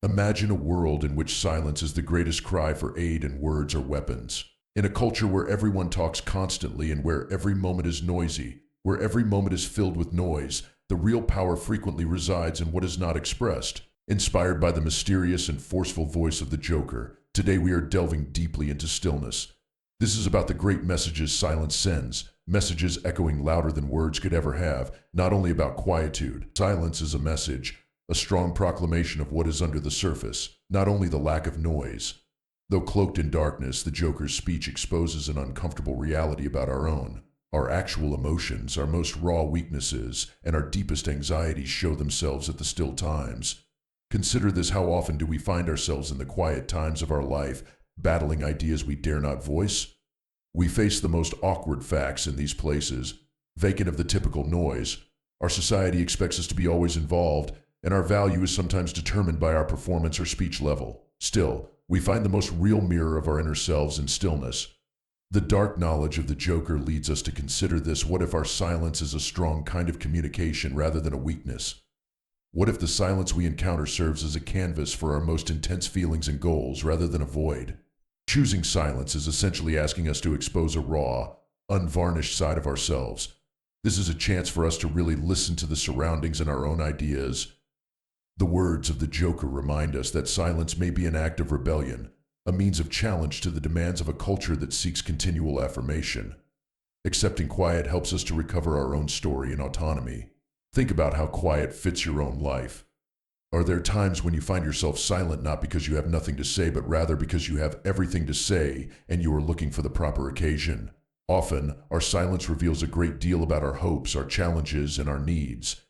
Imagine a world in which silence is the greatest cry for aid and words are weapons. In a culture where everyone talks constantly and where every moment is noisy, where every moment is filled with noise, the real power frequently resides in what is not expressed. Inspired by the mysterious and forceful voice of the Joker, today we are delving deeply into stillness. This is about the great messages silence sends, messages echoing louder than words could ever have, not only about quietude. Silence is a message, a strong proclamation of what is under the surface, not only the lack of noise. Though cloaked in darkness, the Joker's speech exposes an uncomfortable reality about our own. Our actual emotions, our most raw weaknesses, and our deepest anxieties show themselves at the still times. Consider this: how often do we find ourselves in the quiet times of our life, battling ideas we dare not voice? We face the most awkward facts in these places, vacant of the typical noise. Our society expects us to be always involved, and our value is sometimes determined by our performance or speech level. Still, we find the most real mirror of our inner selves in stillness. The dark knowledge of the Joker leads us to consider this: what if our silence is a strong kind of communication rather than a weakness? What if the silence we encounter serves as a canvas for our most intense feelings and goals rather than a void? Choosing silence is essentially asking us to expose a raw, unvarnished side of ourselves. This is a chance for us to really listen to the surroundings and our own ideas. The words of the Joker remind us that silence may be an act of rebellion, a means of challenge to the demands of a culture that seeks continual affirmation. Accepting quiet helps us to recover our own story and autonomy. Think about how quiet fits your own life. Are there times when you find yourself silent, not because you have nothing to say, but rather because you have everything to say and you are looking for the proper occasion? Often, our silence reveals a great deal about our hopes, our challenges, and our needs.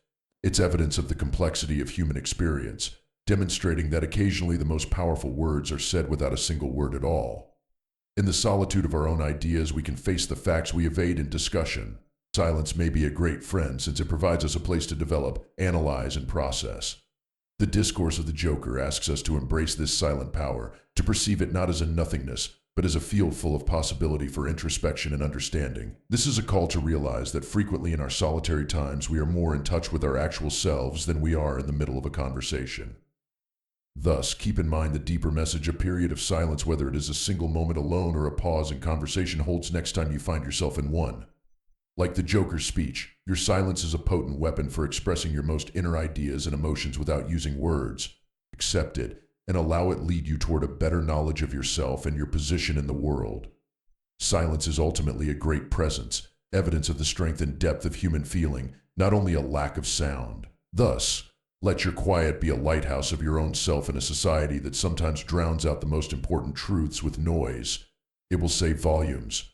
It's evidence of the complexity of human experience, demonstrating that occasionally the most powerful words are said without a single word at all. In the solitude of our own ideas, we can face the facts we evade in discussion. Silence may be a great friend since it provides us a place to develop, analyze, and process. The discourse of the Joker asks us to embrace this silent power, to perceive it not as a nothingness, but as a field full of possibility for introspection and understanding. This is a call to realize that frequently in our solitary times we are more in touch with our actual selves than we are in the middle of a conversation. Thus, keep in mind the deeper message a period of silence, whether it is a single moment alone or a pause in conversation, holds next time you find yourself in one. Like the Joker's speech, your silence is a potent weapon for expressing your most inner ideas and emotions without using words. Accept it and allow it lead you toward a better knowledge of yourself and your position in the world. Silence is ultimately a great presence, evidence of the strength and depth of human feeling, not only a lack of sound. Thus, let your quiet be a lighthouse of your own self in a society that sometimes drowns out the most important truths with noise. It will say volumes.